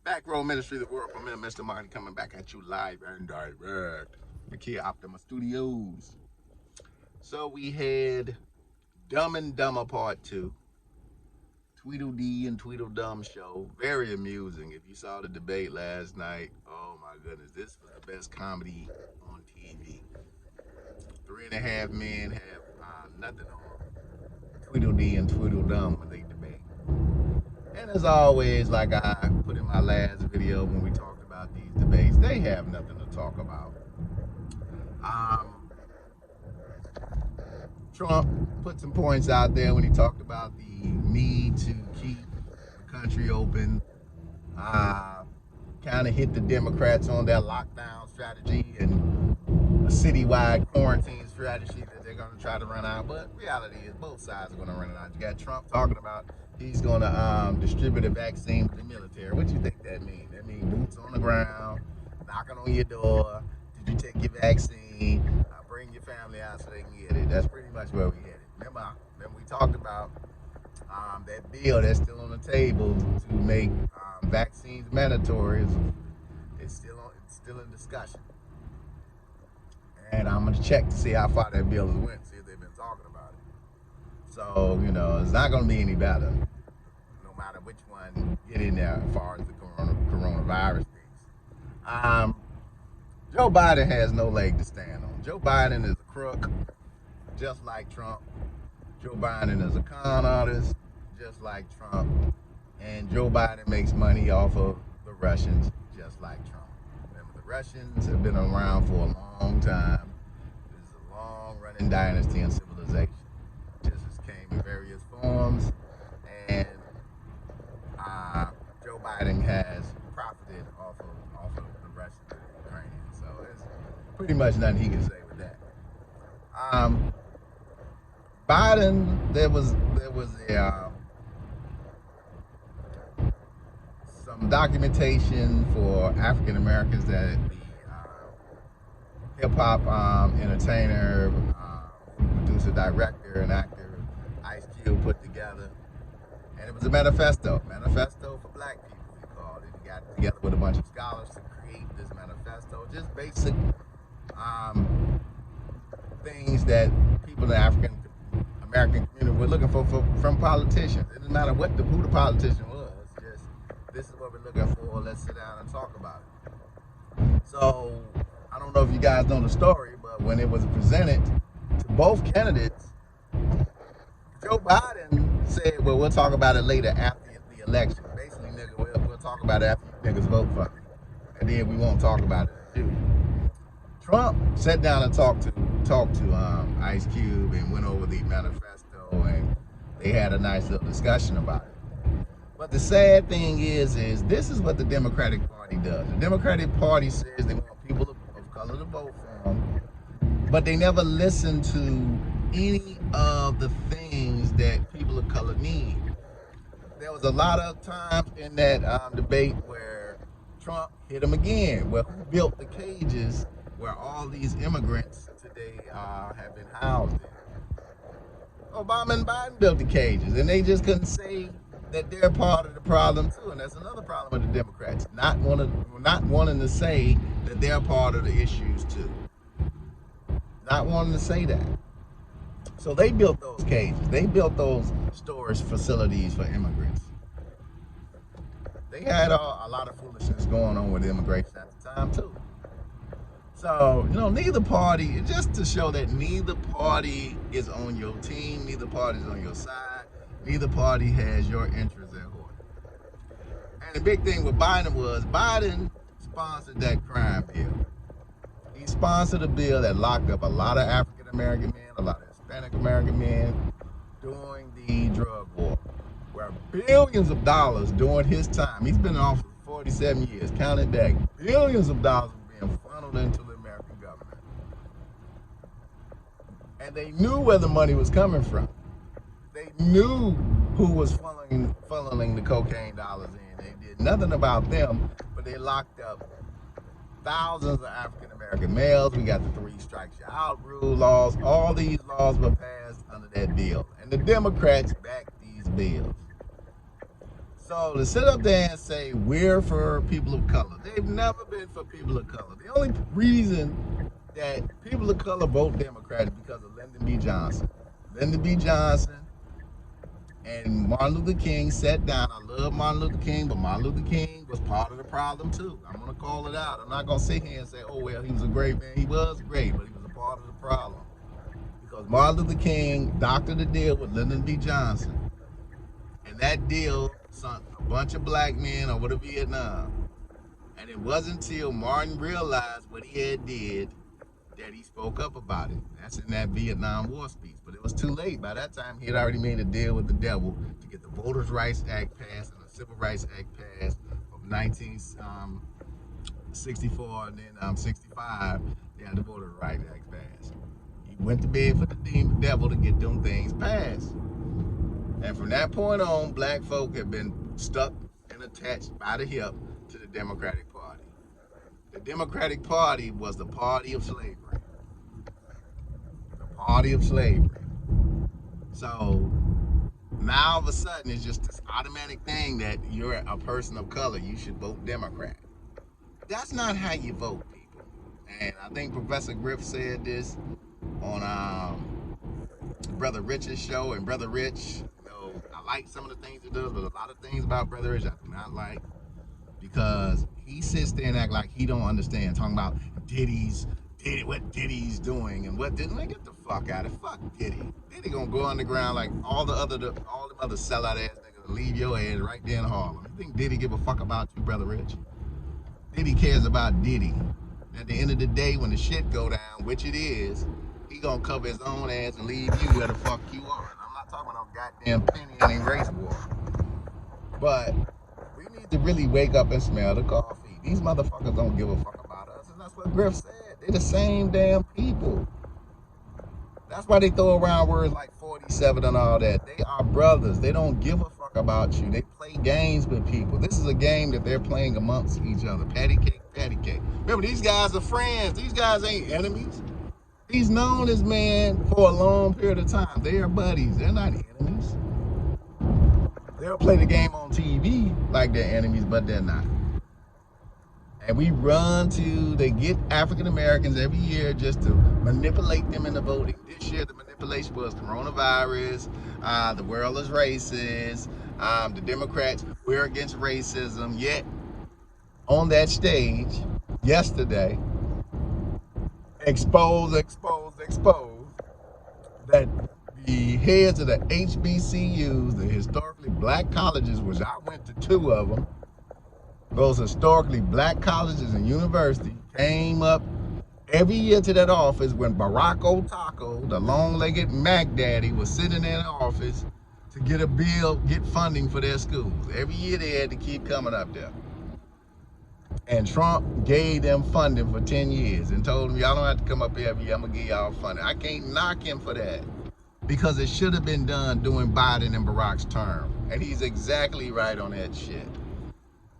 Back Row Ministry, the world from Mr. Mahdi coming back at you live and direct. The Kid Optima Studios. So we had Dumb and Dumber Part 2. Tweedledee and Tweedledum show. Very amusing. If you saw the debate last night, oh my goodness, this was the best comedy on TV. Three and a Half Men have nothing on Tweedledee and Tweedledum when they debate. And as always, like I put in my last video when we talked about these debates, they have nothing to talk about. Trump put some points out there when he talked about the need to keep the country open. Kind of hit the Democrats on their lockdown strategy and a citywide quarantine strategy that they're going to try to run out. But reality is both sides are going to run it out. You got Trump talking about he's going to distribute a vaccine to the military. What do you think that means? That means boots on the ground, knocking on your door. Did you take your vaccine? Bring your family out so they can get it. That's pretty much where we headed. Remember we talked about that bill that's still on the table to make vaccines mandatory. It's still in discussion. And I'm going to check to see how far that bill has went, see if they've been talking about it. So, it's not going to be any better, no matter which one get in there as far as the coronavirus piece. Joe Biden has no leg to stand on. Joe Biden is a crook, just like Trump. Joe Biden is a con artist, just like Trump. And Joe Biden makes money off of the Russians, just like Trump. Remember, the Russians have been around for a long time. This is a long-running dynasty and civilization. Just came in various forms, and Joe Biden has profited off of the Russians and the Ukrainians. So there's pretty much nothing he can say with that. Biden, there was some documentation for African Americans that the hip hop entertainer, producer, director, and actor Ice Cube put together, and it was a manifesto for Black people. He called it. He got together with a bunch of scholars to create this manifesto, just basic things that people in the African American community were looking for from politicians. It doesn't matter who the politician was. Just this is what we're looking for. Let's sit down and talk about it. So I don't know if you guys know the story, but when it was presented to both candidates, Joe Biden said, "Well, we'll talk about it later after the election. Basically, nigga, we'll talk about it after you niggas vote for me, and then we won't talk about it." Trump sat down and talked to Ice Cube and went over the manifesto, and they had a nice little discussion about it. But the sad thing is this is what the Democratic Party does. The Democratic Party says they want people of color to vote for them, but they never listen to any of the things that people of color need. There was a lot of times in that debate where Trump hit him again. Well, who built the cages where all these immigrants today have been housed in? Obama and Biden built the cages, and they just couldn't say that they're part of the problem too. And that's another problem with the Democrats, not wanting to say that they're part of the issues too. Not wanting to say that. So they built those cages. They built those storage facilities for immigrants. They had a lot of foolishness going on with immigration at the time too. So, neither party, just to show that neither party is on your team, neither party is on your side, neither party has your interests at heart. And the big thing with Biden was Biden sponsored that crime bill. He sponsored a bill that locked up a lot of African American men, a lot of Hispanic American men during the drug war, where billions of dollars during his time, he's been in office for 47 years, counted back, billions of dollars were being funneled into the American government. And they knew where the money was coming from. They knew who was funneling the cocaine dollars in. They did nothing about them, but they locked up thousands of African American males. We got the 3 strikes you out rule laws. All these laws were passed under that bill. And the Democrats backed these bills. So to sit up there and say we're for people of color, they've never been for people of color. The only reason that people of color vote Democrat is because of Lyndon B. Johnson. Lyndon B. Johnson and Martin Luther King sat down. I love Martin Luther King, but Martin Luther King was part of the problem too. I'm gonna call it out. I'm not gonna sit here and say, oh well, he was a great man. He was great, but he was a part of the problem. Because Martin Luther King doctored a deal with Lyndon B. Johnson. And that deal sent a bunch of black men over to Vietnam. And it wasn't until Martin realized what he had did that he spoke up about it. That's in that Vietnam War speech. But it was too late. By that time, he had already made a deal with the devil to get the Voters' Rights Act passed and the Civil Rights Act passed from 1964 and then 65. They had the Voters' Rights Act passed. He went to bed for the devil to get them things passed. And from that point on, black folk have been stuck and attached by the hip to the Democratic Party. The Democratic Party was the party of slavery. The party of slavery. So now all of a sudden it's just this automatic thing that you're a person of color, you should vote Democrat. That's not how you vote, people. And I think Professor Griff said this on Brother Rich's show. And Brother Rich, I like some of the things he does, but a lot of things about Brother Rich I do not like, because he sits there and act like he don't understand, talking about what Diddy's doing and what Diddy. Man, get the fuck out of it. Fuck Diddy. Diddy gonna go underground like all the other sellout ass niggas and leave your ass right there in Harlem. You think Diddy give a fuck about you, Brother Rich? Diddy cares about Diddy. At the end of the day, when the shit go down, which it is, he gonna cover his own ass and leave you where the fuck you are. And I'm not talking about no goddamn penny and a race war. But we need to really wake up and smell the coffee. These motherfuckers don't give a fuck about us. And that's what Griff said. They're the same damn people. That's why they throw around words like 47 and all that. They are brothers. They don't give a fuck about you. They play games with people. This is a game that they're playing amongst each other. Patty cake, patty cake. Remember, these guys are friends. These guys ain't enemies. He's known this man for a long period of time. They are buddies. They're not enemies. They'll play the game on TV like they're enemies, but they're not. And they get African Americans every year just to manipulate them into voting. This year, the manipulation was coronavirus, the world is racist, the Democrats, we're against racism. Yet, on that stage, yesterday, exposed that the heads of the HBCUs, the historically black colleges, which I went to 2 of them, those historically black colleges and universities, came up every year to that office when Barack Otaco, the long-legged Mac Daddy, was sitting in that office to get funding for their schools. Every year they had to keep coming up there. And Trump gave them funding for 10 years and told them, y'all don't have to come up here every year, I'm gonna give y'all funding. I can't knock him for that, because it should have been done during Biden and Barack's term. And he's exactly right on that shit.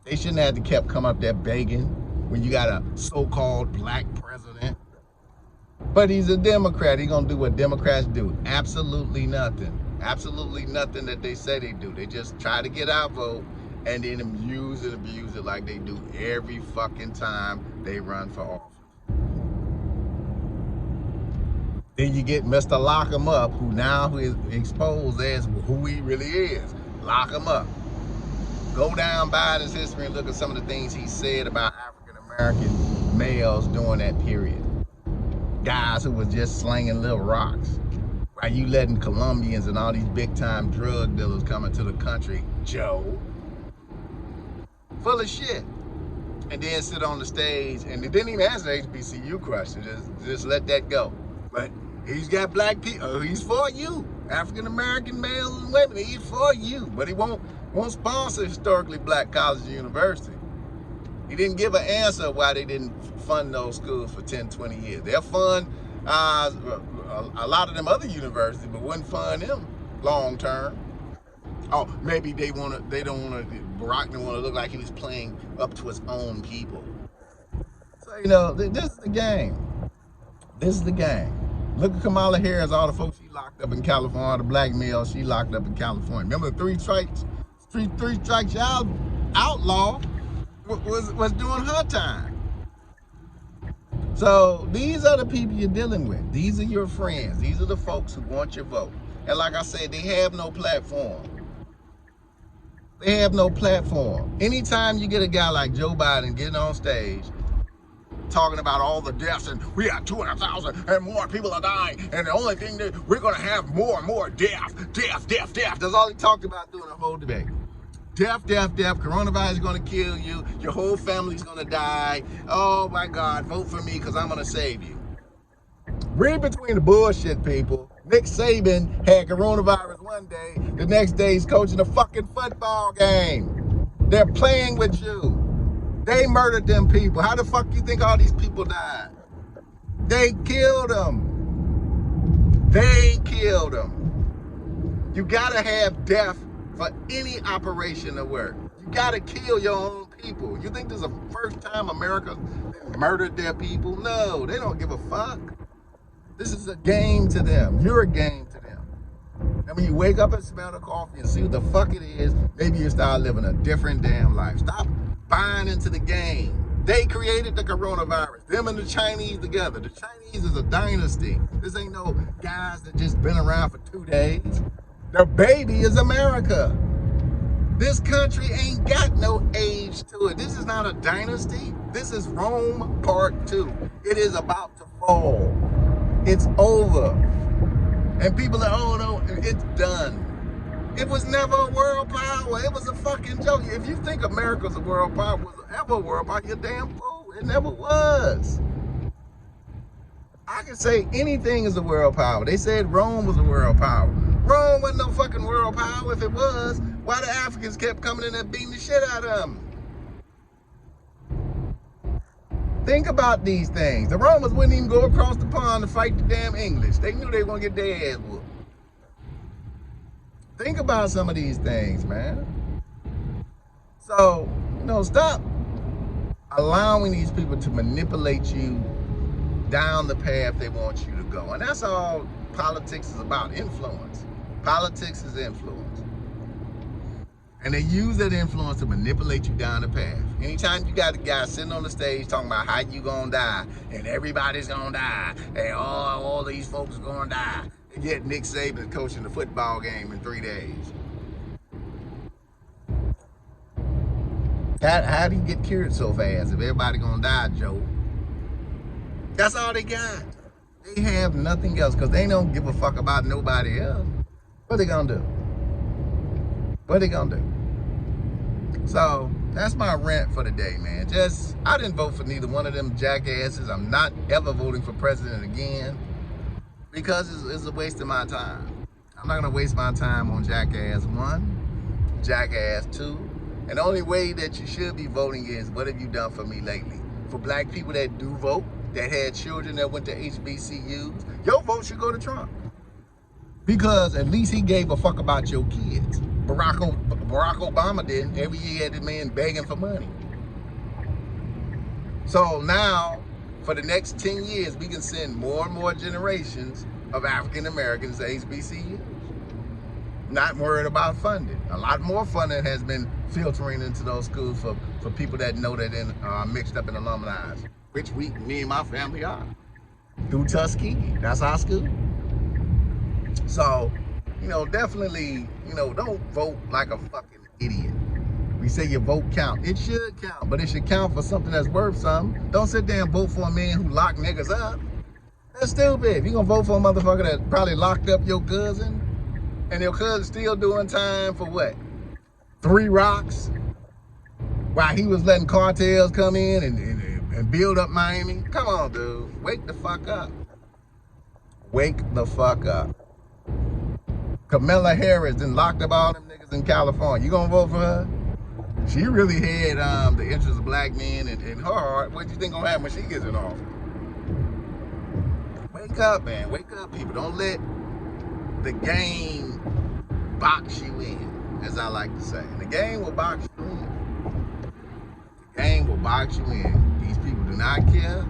They shouldn't have kept coming up there begging when you got a so-called black president. But he's a Democrat. He's gonna do what Democrats do. Absolutely nothing. Absolutely nothing that they say they do. They just try to get our vote and then abuse it like they do every fucking time they run for office. Then you get Mr. Lock 'em Up, who now is exposed as who he really is. Lock 'em up. Go down Biden's history and look at some of the things he said about African American males during that period. Guys who was just slinging little rocks. Why you letting Colombians and all these big time drug dealers come into the country, Joe? Full of shit. And then sit on the stage and they didn't even answer the HBCU question. Just let that go. But he's got black people. He's for you. African American males and women. He's for you. But he won't sponsor historically black colleges and universities. He didn't give an answer why they didn't fund those schools for 10, 20 years. They'll fund a lot of them other universities, but wouldn't fund them long term. Oh, maybe Barack didn't want to look like he was playing up to his own people. So, this is the game. This is the game. Look at Kamala Harris, all the folks she locked up in California, all the black males she locked up in California. Remember the 3 strikes Three strikes out outlaw was doing her time. So these are the people you're dealing with. These are your friends. These are the folks who want your vote. And like I said, they have no platform. They have no platform. Anytime you get a guy like Joe Biden getting on stage talking about all the deaths and we have 200,000 and more people are dying and the only thing that we're going to have more and more death. That's all he talked about during the whole debate. Death. Coronavirus is going to kill you. Your whole family's going to die. Oh my God, vote for me because I'm going to save you. Read between the bullshit, people. Nick Saban had coronavirus one day. The next day he's coaching a fucking football game. They're playing with you. They murdered them people. How the fuck you think all these people died? They killed them. They killed them. You gotta have death for any operation to work. You gotta kill your own people. You think this is the first time America murdered their people? No, they don't give a fuck. This is a game to them. You're a game to them. And when you wake up and smell the coffee and see what the fuck it is, maybe you start living a different damn life. Stop buying into the game. They created the coronavirus. Them and the Chinese together. The Chinese is a dynasty. This ain't no guys that just been around for 2 days. Their baby is America. This country ain't got no age to it. This is not a dynasty. This is Rome Part 2. It is about to fall. It's over. And people are, oh no, it's done. It was never a world power. It was a fucking joke. If you think America's a world power, was ever a world power, you're damn fool. It never was. I can say anything is a world power. They said Rome was a world power. Rome wasn't no fucking world power. If it was, why the Africans kept coming in there beating the shit out of them? Think about these things. The Romans wouldn't even go across the pond to fight the damn English. They knew they were going to get their ass whooped. Think about some of these things, man. So, stop allowing these people to manipulate you down the path they want you to go. And that's all politics is about, influence. Politics is influence. And they use that influence to manipulate you down the path. Anytime you got a guy sitting on the stage talking about how you gonna die, and everybody's gonna die, and all these folks are gonna die, and yet Nick Saban is coaching the football game in 3 days. How do you get cured so fast if everybody gonna die, Joe? That's all they got. They have nothing else because they don't give a fuck about nobody else. What they gonna do? What they gonna do? So that's my rant for the day, man. I didn't vote for neither one of them jackasses. I'm not ever voting for president again because it's a waste of my time. I'm not gonna waste my time on jackass 1, jackass 2. And the only way that you should be voting is, what have you done for me lately? For black people that do vote, that had children that went to HBCUs, your vote should go to Trump. Because at least he gave a fuck about your kids. Barack Obama didn't. Every year he had this man begging for money. So now, for the next 10 years, we can send more and more generations of African Americans to HBCUs. Not worried about funding. A lot more funding has been filtering into those schools for people that know that are mixed up in alumni, which me and my family are. Through Tuskegee, that's our school. So, definitely, don't vote like a fucking idiot. We say your vote count. It should count, but it should count for something that's worth something. Don't sit there and vote for a man who locked niggas up. That's stupid. You gonna vote for a motherfucker that probably locked up your cousin, and your cousin still doing time for what? 3 rocks? While he was letting cartels come in and build up Miami? Come on, dude. Wake the fuck up. Wake the fuck up. Kamala Harris then locked up all them niggas in California. You gonna vote for her? She really had the interests of black men in her heart. What do you think gonna happen when she gets in office? Wake up, man. Wake up, people. Don't let the game box you in, as I like to say. The game will box you in. The game will box you in. These people do not care.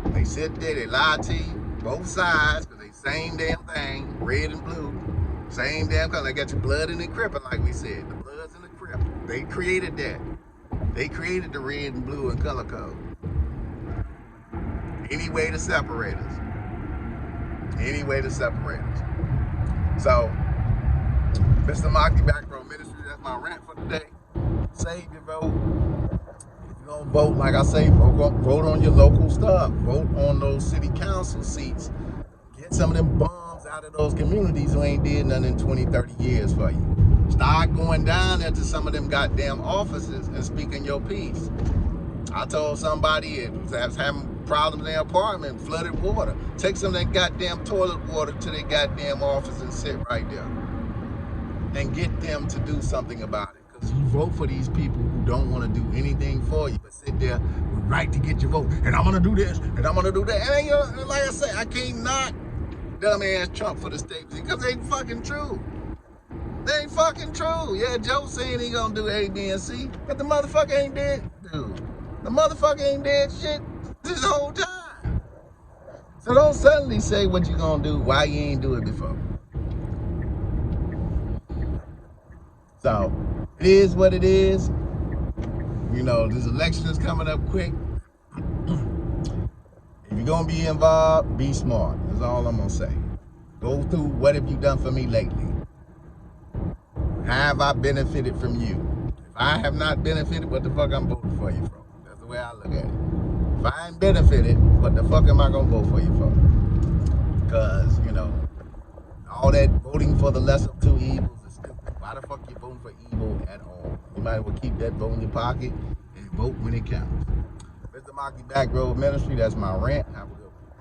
They sit there, they lie to you, both sides, because they same damn thing, red and blue. Same damn color. They got your blood in the crippin', like we said. The blood's in the crippin'. They created that. They created the red and blue and color code. Any way to separate us. Any way to separate us. So, Mr. Mahdi Back Row Ministry, that's my rant for today. Save your vote. If you're going to vote, like I say, vote on your local stuff. Vote on those city council seats. Get some of them bums out of those communities who ain't did nothing in 20, 30 years for you. Start going down there to some of them goddamn offices and speaking your piece. I told somebody it was having problems in their apartment, flooded water. Take some of that goddamn toilet water to their goddamn office and sit right there. And get them to do something about it. Because you vote for these people who don't want to do anything for you, but sit there with right to get your vote. And I'm going to do this, and I'm going to do that. And you know, like I say, I can't knock dumbass Trump for the state because they ain't fucking true. They ain't fucking true. Yeah, Joe saying he gonna do A, B, and C, but the motherfucker ain't dead, dude. The motherfucker ain't dead shit this whole time. So don't suddenly say what you gonna do, why you ain't do it before. So, it is what it is. You know, this election is coming up quick. If you're gonna be involved, be smart. That's all I'm gonna say. Go through what have you done for me lately? Have I benefited from you? If I have not benefited, what the fuck I'm voting for you for? That's the way I look at it. If I ain't benefited, what the fuck am I gonna vote for you for? Because, you know, all that voting for the lesser of two evils is stupid. Why the fuck you voting for evil at all? You might as well keep that vote in your pocket and vote when it counts. Mr. Mahdi Back Row Ministry, that's my rant. Have a good